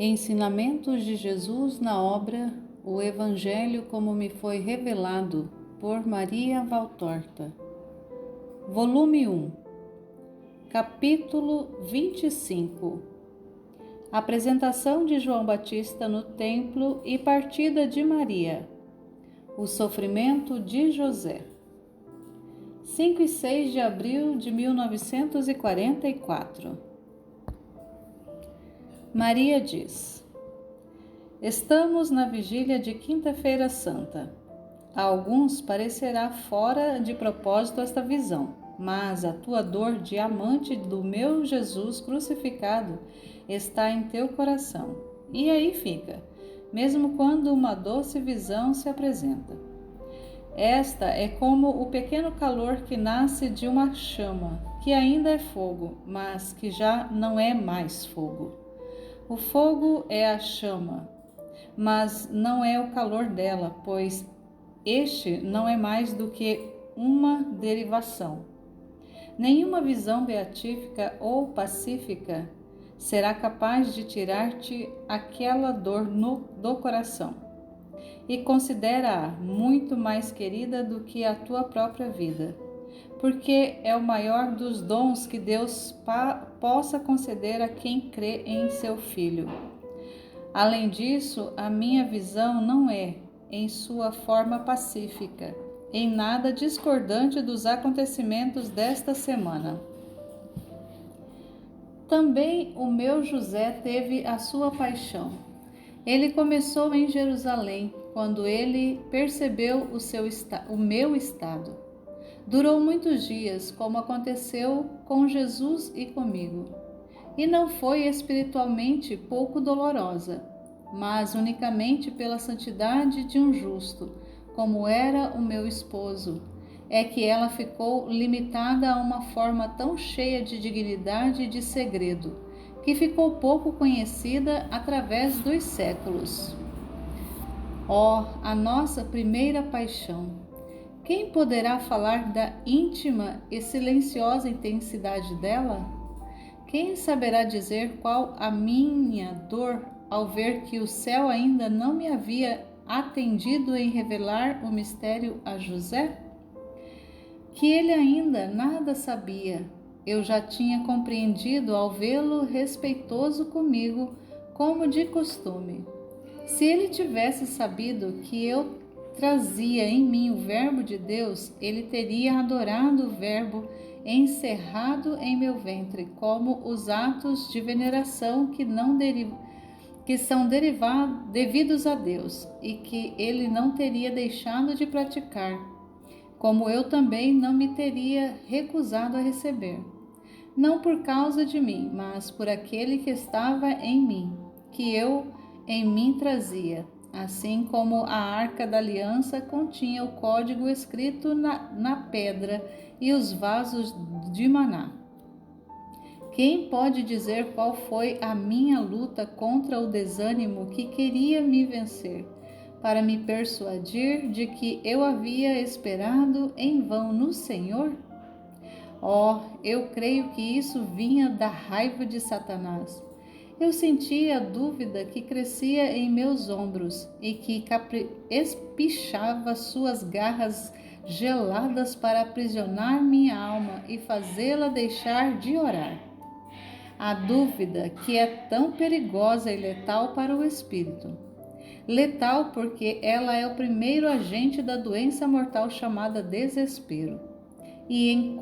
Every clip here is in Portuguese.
Ensinamentos de Jesus na obra O Evangelho como me foi revelado, por Maria Valtorta. Volume 1, Capítulo 25. Apresentação de João Batista no templo e partida de Maria. O sofrimento de José. 5 e 6 de abril de 1944. Maria diz: estamos na vigília de Quinta-feira Santa. A alguns parecerá fora de propósito esta visão, mas a tua dor de amante do meu Jesus crucificado está em teu coração. E aí fica, mesmo quando uma doce visão se apresenta. Esta é como o pequeno calor que nasce de uma chama, que ainda é fogo, mas que já não é mais fogo. O fogo é a chama, mas não é o calor dela, pois este não é mais do que uma derivação. Nenhuma visão beatífica ou pacífica será capaz de tirar-te aquela dor do coração. E considera-a muito mais querida do que a tua própria vida, porque é o maior dos dons que Deus possa conceder a quem crê em seu Filho. Além disso, a minha visão não é, em sua forma pacífica, em nada discordante dos acontecimentos desta semana. Também o meu José teve a sua paixão. Ele começou em Jerusalém, quando ele percebeu o meu estado. Durou muitos dias, como aconteceu com Jesus e comigo. E não foi espiritualmente pouco dolorosa, mas unicamente pela santidade de um justo, como era o meu esposo, é que ela ficou limitada a uma forma tão cheia de dignidade e de segredo, que ficou pouco conhecida através dos séculos. A nossa primeira paixão! Quem poderá falar da íntima e silenciosa intensidade dela? Quem saberá dizer qual a minha dor ao ver que o céu ainda não me havia atendido em revelar o mistério a José? Que ele ainda nada sabia, eu já tinha compreendido ao vê-lo respeitoso comigo, como de costume. Se ele tivesse sabido que eu trazia em mim o Verbo de Deus, ele teria adorado o Verbo encerrado em meu ventre, como os atos de veneração que são devidos a Deus, e que ele não teria deixado de praticar, como eu também não me teria recusado a receber. Não por causa de mim, mas por aquele que estava em mim, que eu em mim trazia. Assim como a arca da aliança continha o código escrito na pedra e os vasos de maná. Quem pode dizer qual foi a minha luta contra o desânimo que queria me vencer, para me persuadir de que eu havia esperado em vão no Senhor? Eu creio que isso vinha da raiva de Satanás. Eu sentia a dúvida que crescia em meus ombros e que espichava suas garras geladas para aprisionar minha alma e fazê-la deixar de orar. A dúvida que é tão perigosa e letal para o espírito. Letal porque ela é o primeiro agente da doença mortal chamada desespero, e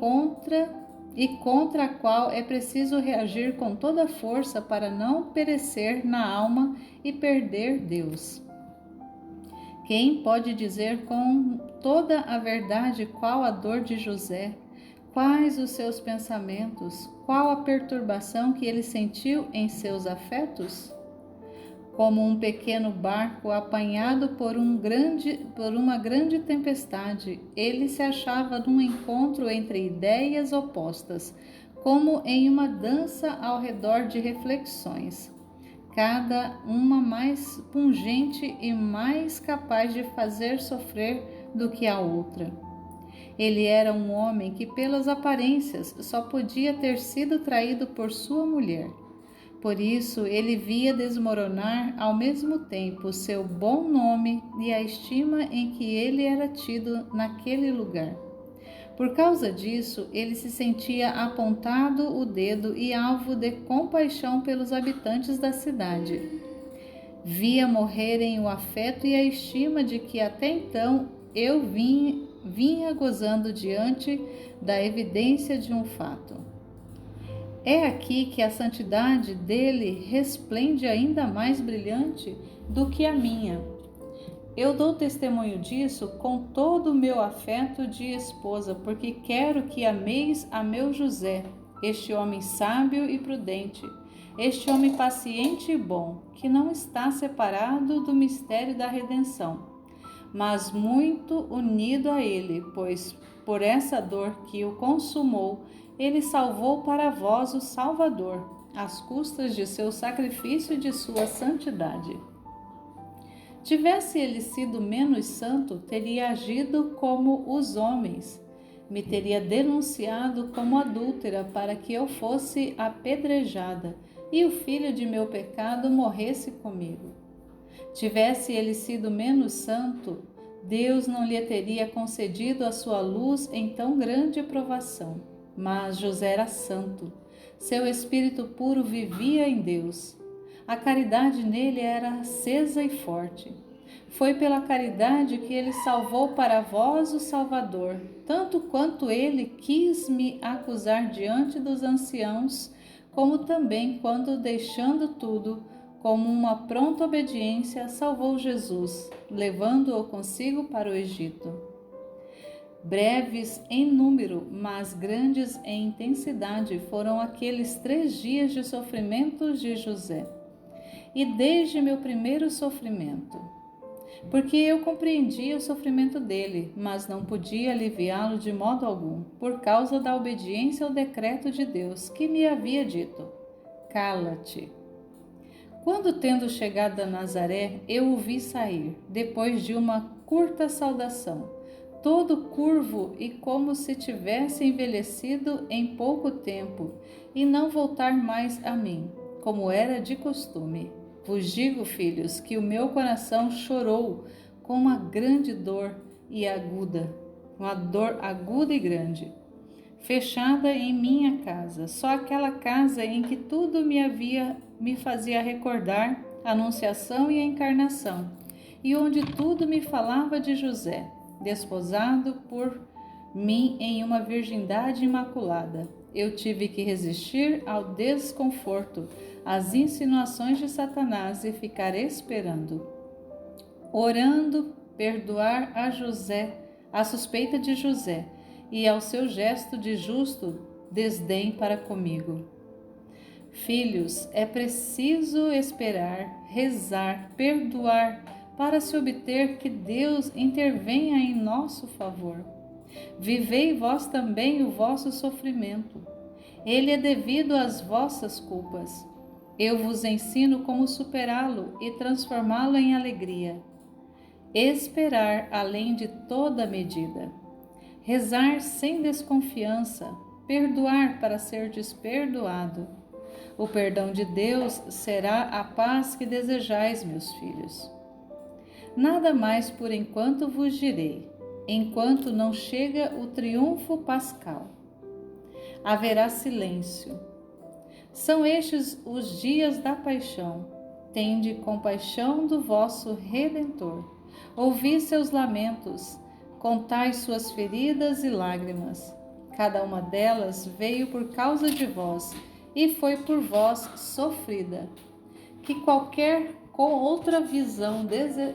contra a qual é preciso reagir com toda a força para não perecer na alma e perder Deus. Quem pode dizer com toda a verdade qual a dor de José, quais os seus pensamentos, qual a perturbação que ele sentiu em seus afetos? Como um pequeno barco apanhado por uma grande tempestade, ele se achava num encontro entre ideias opostas, como em uma dança ao redor de reflexões, cada uma mais pungente e mais capaz de fazer sofrer do que a outra. Ele era um homem que, pelas aparências, só podia ter sido traído por sua mulher. Por isso, ele via desmoronar ao mesmo tempo o seu bom nome e a estima em que ele era tido naquele lugar. Por causa disso, ele se sentia apontado o dedo e alvo de compaixão pelos habitantes da cidade. Via morrerem o afeto e a estima de que até então eu vinha gozando diante da evidência de um fato. É aqui que a santidade dele resplende ainda mais brilhante do que a minha. Eu dou testemunho disso com todo o meu afeto de esposa, porque quero que ameis a meu José, este homem sábio e prudente, este homem paciente e bom, que não está separado do mistério da redenção, mas muito unido a ele, pois por essa dor que o consumou, ele salvou para vós o Salvador, às custas de seu sacrifício e de sua santidade. Tivesse ele sido menos santo, teria agido como os homens, me teria denunciado como adúltera para que eu fosse apedrejada e o filho de meu pecado morresse comigo. Tivesse ele sido menos santo, Deus não lhe teria concedido a sua luz em tão grande provação. Mas José era santo, seu espírito puro vivia em Deus. A caridade nele era acesa e forte. Foi pela caridade que ele salvou para vós o Salvador, tanto quanto ele quis me acusar diante dos anciãos, como também quando, deixando tudo, como uma pronta obediência, salvou Jesus, levando-o consigo para o Egito. Breves em número, mas grandes em intensidade, foram aqueles 3 dias de sofrimentos de José. E desde meu primeiro sofrimento, porque eu compreendia o sofrimento dele, mas não podia aliviá-lo de modo algum, por causa da obediência ao decreto de Deus, que me havia dito: cala-te. Quando, tendo chegado a Nazaré, eu o vi sair, depois de uma curta saudação, todo curvo e como se tivesse envelhecido em pouco tempo, e não voltar mais a mim, como era de costume. Vos digo, filhos, que o meu coração chorou com uma grande dor e aguda, uma dor aguda e grande, fechada em minha casa, só aquela casa em que tudo me fazia recordar a Anunciação e a Encarnação, e onde tudo me falava de José, desposado por mim em uma virgindade imaculada. Eu tive que resistir ao desconforto, às insinuações de Satanás e ficar esperando, orando, perdoar a José, a suspeita de José e ao seu gesto de justo desdém para comigo. Filhos, é preciso esperar, rezar, perdoar, para se obter que Deus intervenha em nosso favor. Vivei vós também o vosso sofrimento. Ele é devido às vossas culpas. Eu vos ensino como superá-lo e transformá-lo em alegria. Esperar além de toda medida. Rezar sem desconfiança. Perdoar para ser desperdoado. O perdão de Deus será a paz que desejais, meus filhos. Nada mais por enquanto vos direi, enquanto não chega o triunfo pascal. Haverá silêncio. São estes os dias da paixão. Tende compaixão do vosso Redentor. Ouvi seus lamentos, contai suas feridas e lágrimas. Cada uma delas veio por causa de vós e foi por vós sofrida. Que qualquer com outra visão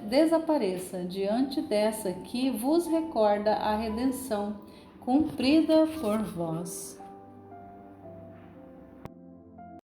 desapareça diante dessa que vos recorda a redenção cumprida por vós.